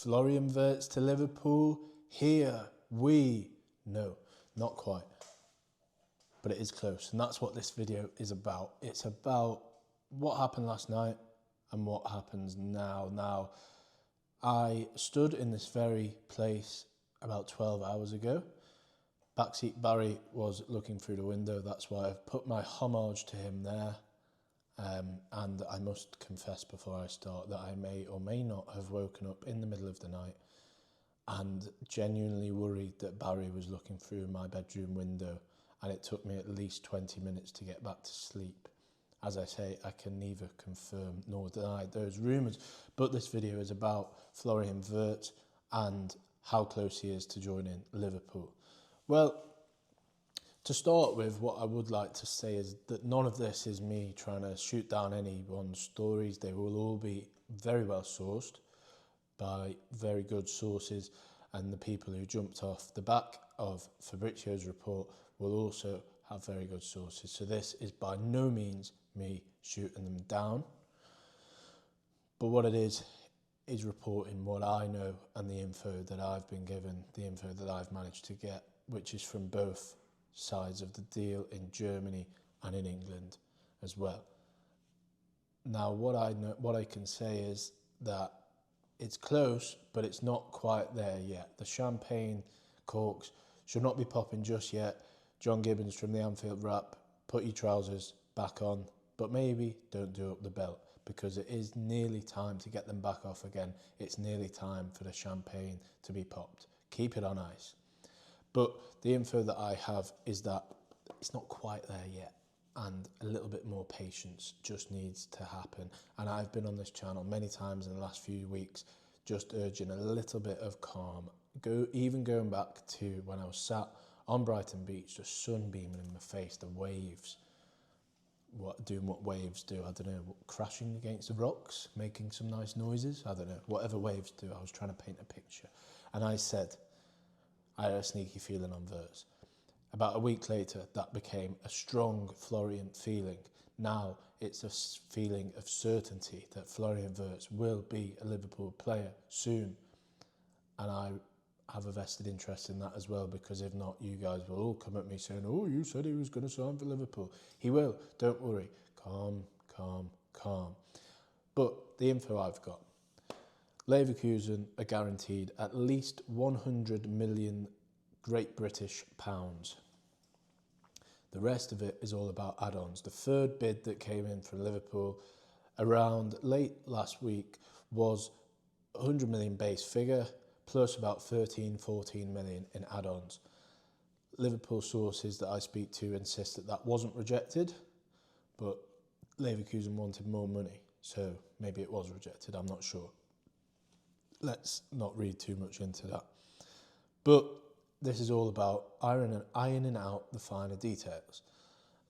Florian Wirtz to Liverpool? No, not quite. But it is close, and that's what this video is about. It's about what happened last night and what happens now. Now, I stood in this very place about 12 hours ago. Backseat Barry was looking through the window. That's why I've put my homage to him there. And I must confess before I start that I may or may not have woken up in the middle of the night and genuinely worried that Barry was looking through my bedroom window, and it took me at least 20 minutes to get back to sleep. As I say, I can neither confirm nor deny those rumours, but this video is about Florian Wirtz and how close he is to joining Liverpool. Well, to start with, what I would like to say is that none of this is me trying to shoot down anyone's stories. They will all be very well sourced by very good sources, and the people who jumped off the back of Fabrizio's report will also have very good sources. So this is by no means me shooting them down. But what it is reporting what I know and the info that I've been given, the info that I've managed to get, which is from both sides of the deal in Germany and in England as well. Now, what I can say is that it's close, but it's not quite there yet. The champagne corks should not be popping just yet. John Gibbons from the Anfield Wrap, put your trousers back on, but maybe don't do up the belt, because it is nearly time to get them back off again. It's nearly time for the champagne to be popped. Keep it on ice. But the info that I have is that it's not quite there yet, and a little bit more patience just needs to happen. And I've been on this channel many times in the last few weeks just urging a little bit of calm. Even going back to when I was sat on Brighton Beach, the sun beaming in my face, the waves, doing what waves do, I don't know, crashing against the rocks, making some nice noises, I don't know, whatever waves do. I was trying to paint a picture. And I said, I had a sneaky feeling on Wirtz. About a week later, that became a strong Florian feeling. Now it's a feeling of certainty that Florian Wirtz will be a Liverpool player soon. And I have a vested interest in that as well, because if not, you guys will all come at me saying, oh, you said he was going to sign for Liverpool. He will, don't worry. Calm, calm, calm. But the info I've got. Leverkusen are guaranteed at least 100 million Great British pounds. The rest of it is all about add-ons. The third bid that came in from Liverpool around late last week was 100 million base figure plus about 13-14 million in add-ons. Liverpool sources that I speak to insist that that wasn't rejected, but Leverkusen wanted more money, so maybe it was rejected, I'm not sure. Let's not read too much into that. But this is all about ironing out the finer details.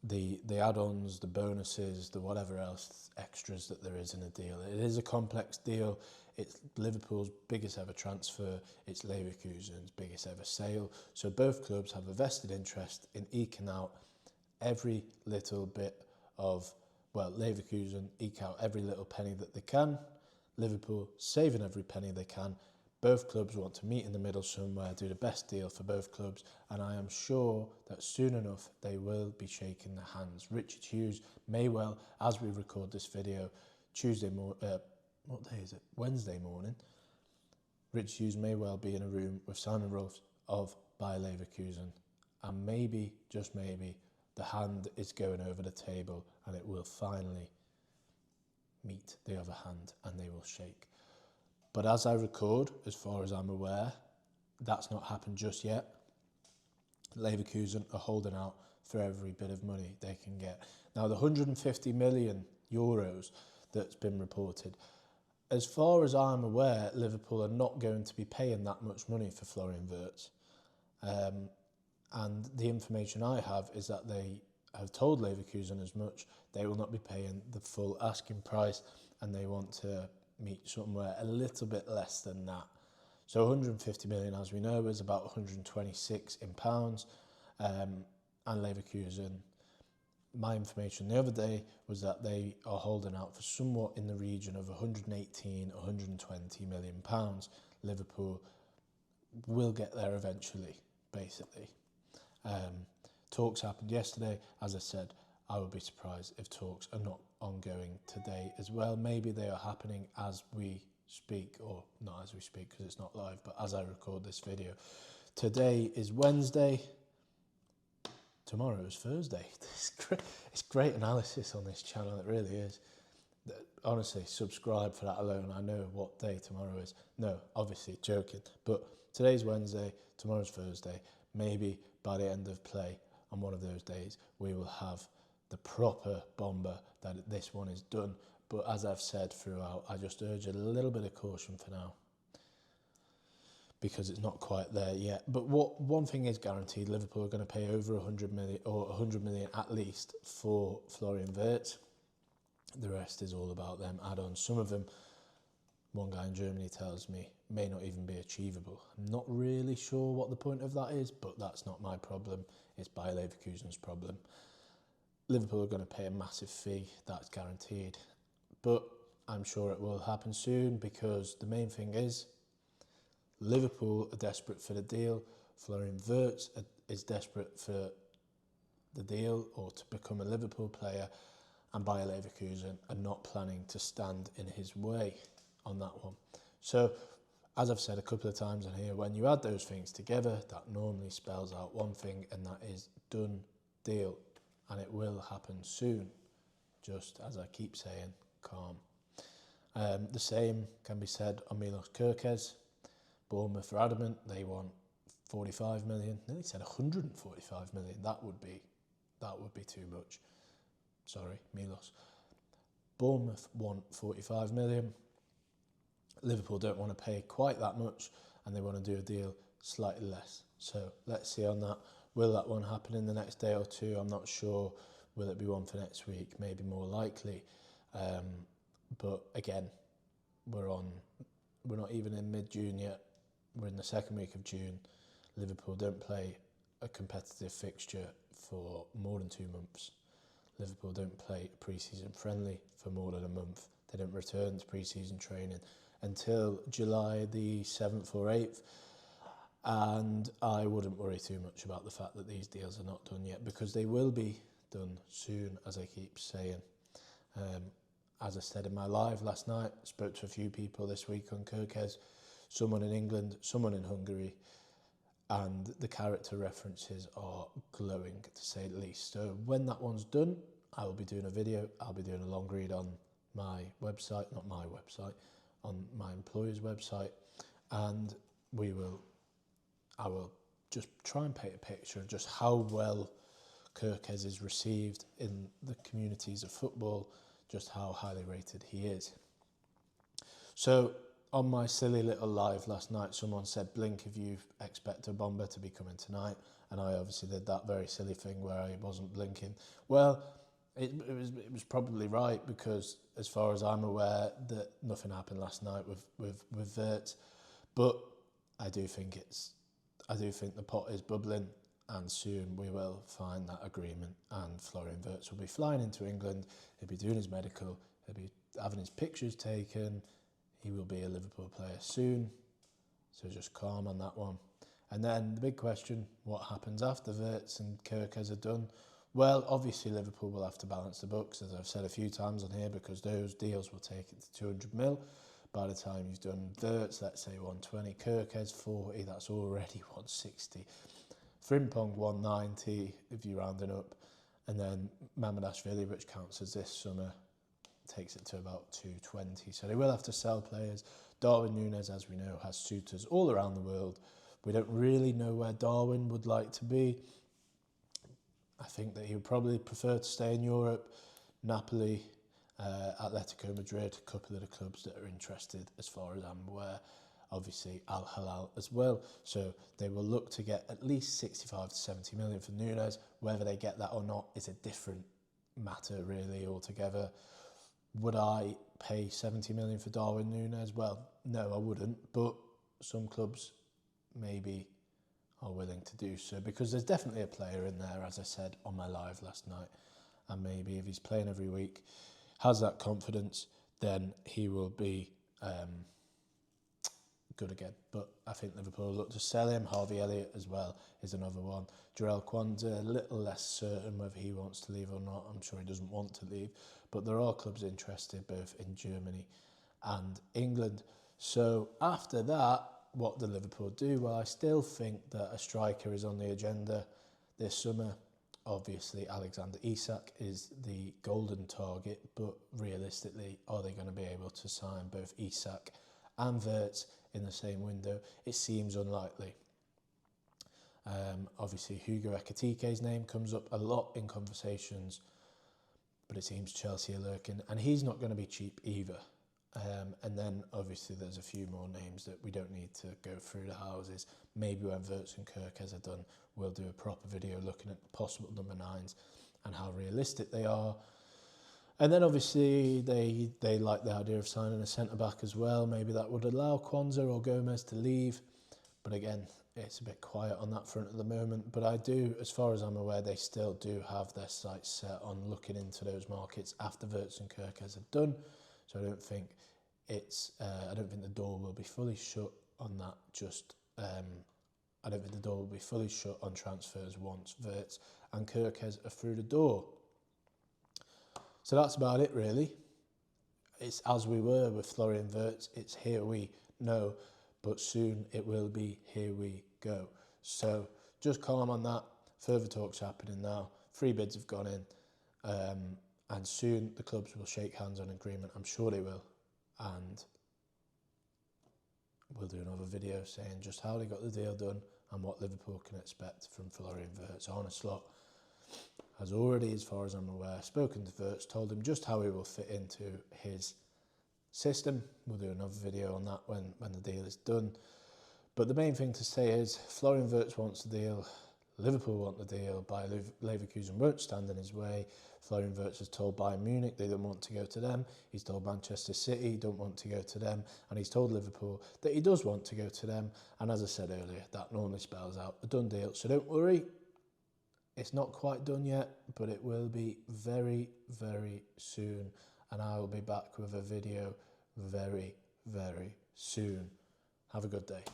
The add-ons, the bonuses, the whatever else extras that there is in a deal. It is a complex deal. It's Liverpool's biggest ever transfer. It's Leverkusen's biggest ever sale. So both clubs have a vested interest in eking out every little bit of, well, Leverkusen eke out every little penny that they can. Liverpool saving every penny they can. Both clubs want to meet in the middle somewhere, do the best deal for both clubs, and I am sure that soon enough they will be shaking their hands. Richard Hughes may well, as we record this video, what day is it? Wednesday morning. Richard Hughes may well be in a room with Simon Rolfs of Bayer Leverkusen, and maybe, just maybe, the hand is going over the table and it will finally meet the other hand and they will shake. But as I record, as far as I'm aware, that's not happened just yet. Leverkusen are holding out for every bit of money they can get. Now, the 150 million euros that's been reported, as far as I'm aware, Liverpool are not going to be paying that much money for Florian Wirtz. And the information I have is that they have told Leverkusen as much. They will not be paying the full asking price, and they want to meet somewhere a little bit less than that. So 150 million, as we know, is about 126 in pounds. And Leverkusen, my information the other day was that they are holding out for somewhat in the region of 118, 120 million pounds. Liverpool will get there eventually, basically. Talks happened yesterday. As I said, I would be surprised if talks are not ongoing today as well. Maybe they are happening as we speak, or not as we speak because it's not live, but as I record this video. Today is Wednesday. Tomorrow is Thursday. It's great analysis on this channel, it really is. Honestly, subscribe for that alone. I know what day tomorrow is. No, obviously, joking. But today's Wednesday, tomorrow's Thursday. Maybe by the end of play on one of those days, we will have the proper bomber that this one is done. But as I've said throughout, I just urge a little bit of caution for now, because it's not quite there yet. But one thing is guaranteed: Liverpool are going to pay over 100 million, or 100 million at least, for Florian Wirtz. The rest is all about them add-ons. Some of them, one guy in Germany tells me, may not even be achievable. I'm not really sure what the point of that is, but that's not my problem. It's Bayer Leverkusen's problem. Liverpool are going to pay a massive fee, that's guaranteed. But I'm sure it will happen soon, because the main thing is Liverpool are desperate for the deal. Florian Wirtz is desperate for the deal, or to become a Liverpool player, and Bayer Leverkusen are not planning to stand in his way on that one. So, as I've said a couple of times on here, when you add those things together, that normally spells out one thing, and that is done deal. And it will happen soon, just as I keep saying, calm. The same can be said on Milos Kerkez. Bournemouth are adamant, they want 45 million. Nearly said 145 million. That would be too much. Sorry, Milos. Bournemouth want 45 million. Liverpool don't want to pay quite that much, and they want to do a deal slightly less. So let's see on that. Will that one happen in the next day or two? I'm not sure. Will it be one for next week? Maybe more likely. But again, we're not even in mid-June yet. We're in the second week of June. Liverpool don't play a competitive fixture for more than 2 months. Liverpool don't play a pre-season friendly for more than a month. They don't return to pre-season training until July the 7th or 8th. And I wouldn't worry too much about the fact that these deals are not done yet, because they will be done soon, as I keep saying. As I said in my live last night, spoke to a few people this week on Kerkez, someone in England, someone in Hungary, and the character references are glowing, to say the least. So when that one's done, I will be doing a video. I'll be doing a long read on my website, not my website, on my employer's website, and I will just try and paint a picture of just how well Kerkez is received in the communities of football, just how highly rated he is. So on my silly little live last night, someone said, blink if you expect a bomber to be coming tonight. And I obviously did that very silly thing where I wasn't blinking. Well, it was probably right, because as far as I'm aware, that nothing happened last night with Wirtz. But I do think the pot is bubbling, and soon we will find that agreement, and Florian Wirtz will be flying into England. He'll be doing his medical. He'll be having his pictures taken. He will be a Liverpool player soon, so just calm on that one. And then the big question, what happens after Wirtz and Kerkez are done? Well, obviously Liverpool will have to balance the books, as I've said a few times on here, because those deals will take it to 200 mil. By the time you've done Wirtz, let's say 120, Kerkez 40, that's already 160. Frimpong 190, if you're rounding up. And then Mamardashvili, which counts as this summer, takes it to about 220. So they will have to sell players. Darwin Núñez, as we know, has suitors all around the world. We don't really know where Darwin would like to be. I think that he would probably prefer to stay in Europe. Napoli, Atletico Madrid, a couple of the clubs that are interested, as far as I'm aware. Obviously Al Hilal as well. So they will look to get at least 65 to 70 million for Núñez. Whether they get that or not is a different matter really altogether. Would I pay 70 million for Darwin Núñez? Well, no, I wouldn't. But some clubs maybe are willing to do so, because there's definitely a player in there, as I said on my live last night. And maybe if he's playing every week, has that confidence, then he will be good again. But I think Liverpool look to sell him. Harvey Elliott as well is another one. Jarell Quansah, a little less certain whether he wants to leave or not. I'm sure he doesn't want to leave. But there are clubs interested both in Germany and England. So after that, what do Liverpool do? Well, I still think that a striker is on the agenda this summer. Obviously, Alexander Isak is the golden target, but realistically, are they going to be able to sign both Isak and Wirtz in the same window? It seems unlikely. Obviously, Hugo Ekitike's name comes up a lot in conversations, but it seems Chelsea are lurking, and he's not going to be cheap either. And then, obviously, there's a few more names that we don't need to go through the houses. Maybe when Wirtz and Kerkez are done, we'll do a proper video looking at possible number 9s and how realistic they are. And then, obviously, they like the idea of signing a centre-back as well. Maybe that would allow Quansah or Gomez to leave. But again, it's a bit quiet on that front at the moment. But I do, as far as I'm aware, they still do have their sights set on looking into those markets after Wirtz and Kerkez are done. So I don't think I don't think the door will be fully shut on that. I don't think the door will be fully shut on transfers once Wirtz and Kerkez are through the door. So that's about it, really. It's as we were with Florian Wirtz. It's here we know, but soon it will be here we go. So just calm on that. Further talks happening now. 3 bids have gone in. And soon the clubs will shake hands on agreement. I'm sure they will. And we'll do another video saying just how they got the deal done and what Liverpool can expect from Florian Wirtz. Arne Slot has already, as far as I'm aware, spoken to Wirtz, told him just how he will fit into his system. We'll do another video on that when the deal is done. But the main thing to say is Florian Wirtz wants the deal. Liverpool want the deal. Bayer Leverkusen won't stand in his way. Florian Wirtz has told Bayern Munich they don't want to go to them. He's told Manchester City don't want to go to them. And he's told Liverpool that he does want to go to them. And as I said earlier, that normally spells out a done deal. So don't worry. It's not quite done yet, but it will be very, very soon. And I will be back with a video very, very soon. Have a good day.